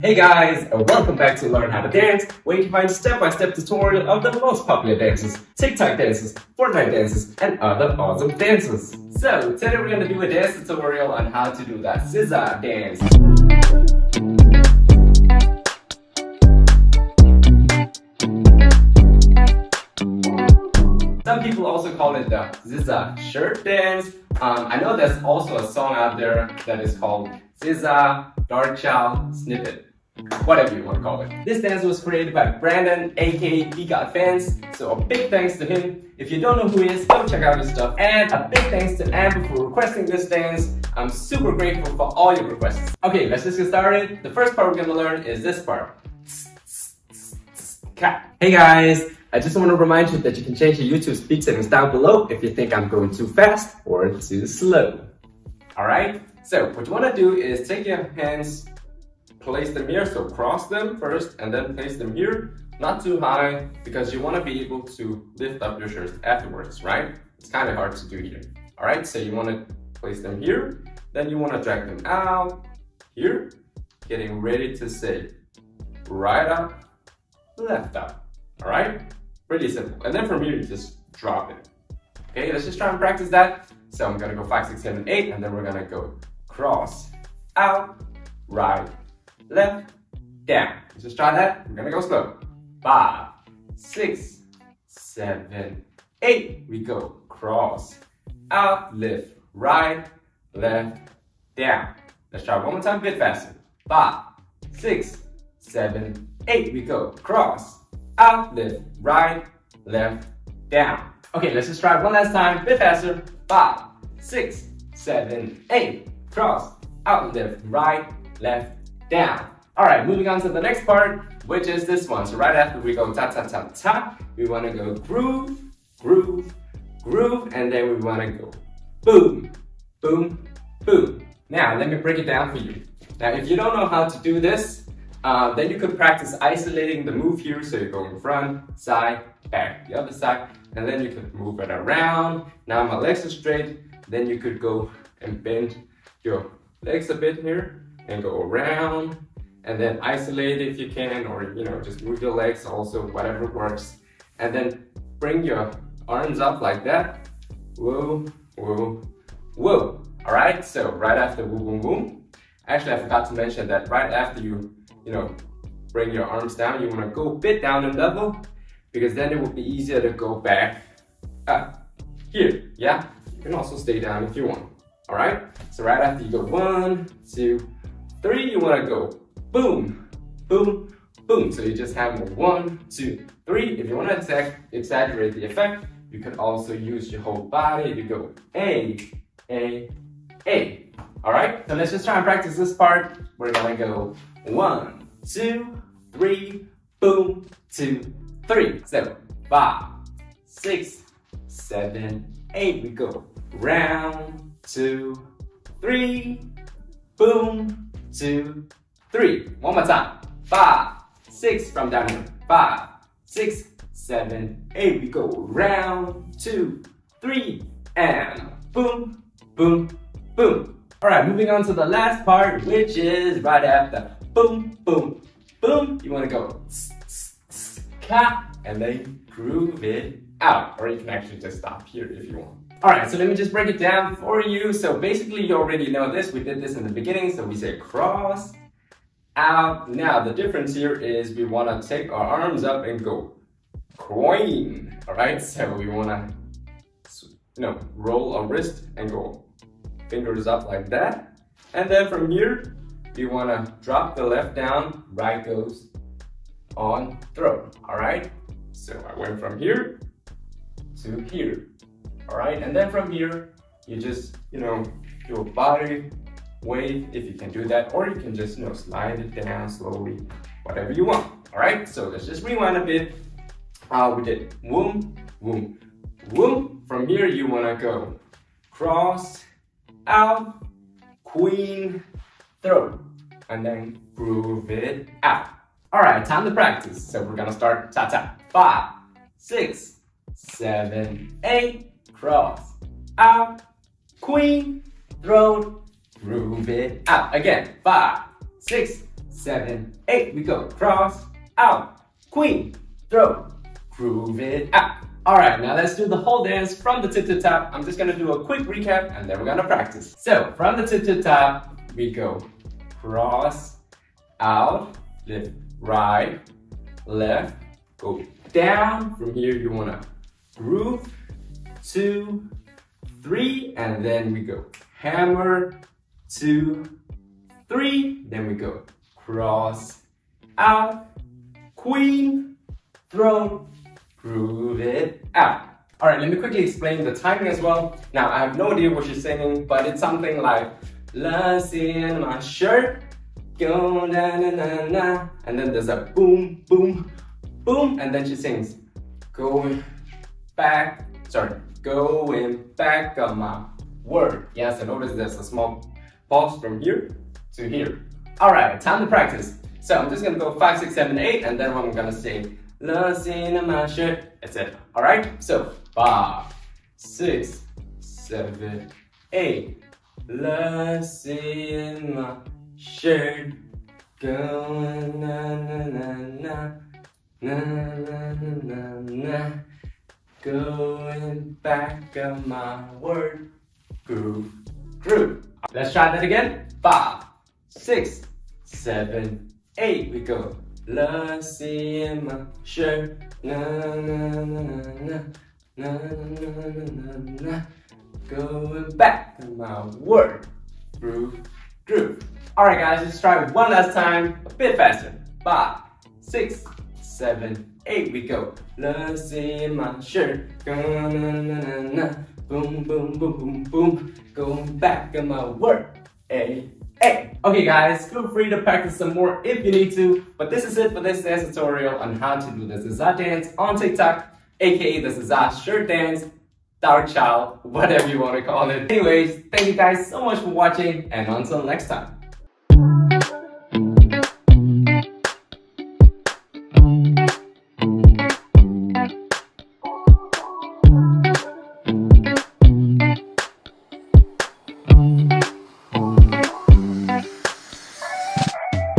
Hey guys, and welcome back to Learn How to Dance, where you can find step-by-step tutorial of the most popular dances, TikTok dances, Fortnite dances, and other awesome dances. So, today we're going to do a dance tutorial on how to do that scissor dance. Some people also call it the scissor shirt dance. I know there's also a song out there that is called Scissor Dark Child Snippet. Whatever you want to call it. This dance was created by Brandon, aka He Got Fans, so a big thanks to him. If you don't know who he is, go check out his stuff. And a big thanks to Amber for requesting this dance. I'm super grateful for all your requests. Okay, let's just get started. The first part we're gonna learn is this part. Hey guys, I just want to remind you that you can change your YouTube speed settings down below if you think I'm going too fast or too slow. Alright, so what you want to do is take your hands, place them here, so cross them first and then place them here, not too high because you want to be able to lift up your shirts afterwards, right? It's kind of hard to do here. Alright, so you want to place them here, then you want to drag them out here, getting ready to say right up, left up. Alright, pretty simple. And then from here you just drop it. Okay, let's just try and practice that. So I'm gonna go 5, 6, 7, 8, and then we're gonna go cross, out, right, left, down. Let's just try that. We're gonna go slow. 5, 6, 7, 8. We go cross, out, lift, right, left, down. Let's try one more time, a bit faster. 5, 6, 7, 8. We go cross, out, lift, right, left, down. Okay, let's just try it one last time, a bit faster. 5, 6, 7, 8. Cross, out, lift, right, left, down. All right, moving on to the next part, which is this one. So right after we go ta ta ta ta, we want to go groove, groove, groove, and then we want to go boom, boom, boom. Now let me break it down for you. Now if you don't know how to do this, then you could practice isolating the move here. So you're going front, side, back, the other side, and then you could move it around. Now my legs are straight. Then you could go and bend your legs a bit here and go around, and then isolate if you can, or just move your legs also, whatever works. And then bring your arms up like that. Whoa, whoa, whoa. All right, so right after woo, boom, boom. Actually, I forgot to mention that right after you bring your arms down, you want to go a bit down in level, because then it will be easier to go back up here, yeah? You can also stay down if you want, all right? So right after you go 1, 2, 3, you want to go boom, boom, boom. So you just have 1, 2, 3. If you want to exaggerate the effect, you can also use your whole body to go A, A, A. All right, so let's just try and practice this part. We're gonna go 1, 2, 3, boom, 2, 3. So 5, 6, 7, 8. We go round, 2, 3, boom, 2, 3. One more time. 5, 6 from down here. 5, 6, 7, 8. We go round, 2, 3, and boom, boom, boom. All right, moving on to the last part, which is right after boom, boom, boom. You want to go ka, and then groove it out. Or you can actually just stop here if you want. All right, so let me just break it down for you. So basically, you already know this. We did this in the beginning. So we say cross, out. Now, the difference here is we want to take our arms up and go queen. All right, so we want to, roll our wrist and go fingers up like that. And then from here, you want to drop the left down, right goes on throat. All right, so I went from here to here. All right, and then from here, you just, do a body wave if you can do that, or you can just, slide it down slowly, whatever you want. All right, so let's just rewind a bit. We did woom, woom, woom. From here, you want to go cross, out, queen, throat, and then groove it out. All right, time to practice. So we're gonna start ta-ta. 5, 6, 7, 8, cross, out, queen, throat, groove it out. Again, 5, 6, 7, 8. We go cross, out, queen, throw, groove it out. All right, now let's do the whole dance from the tip to top. I'm just gonna do a quick recap and then we're gonna practice. So from the tip to top, we go cross, out, lift, right, left, go down. From here, you wanna groove, 2, 3, and then we go hammer, 2, 3, then we go cross, out, queen, throw, groove it out. All right, let me quickly explain the timing as well. Now, I have no idea what she's singing, but it's something like, "Let's in my shirt, go na na na na," and then there's a boom, boom, boom, and then she sings, going back on my word. Yes, I noticed there's a small pause from here to here. All right, time to practice. So I'm just gonna go 5, 6, 7, 8, and then I'm gonna say, "Lost in my shirt," etc. All right, so 5, 6, 7, 8. Lost in my shirt, going na na na na, na na na na na, going back on my word, groove, groove. Let's try that again. 5, 6, 7, 8. We go. Lost in my shirt, na na na na na, na na na na na, going back on my word, groove, groove. All right, guys, let's try it one last time, a bit faster. 5, 6, 7, 8. We go. Lost in my shirt, na na na na na, boom, boom, boom, boom, boom, going back on my word, hey. Hey, okay guys, feel free to practice some more if you need to, but this is it for this dance tutorial on how to do the Zaza dance on TikTok, aka the Zaza shirt dance, dark child, whatever you want to call it. Anyways, thank you guys so much for watching, and until next time.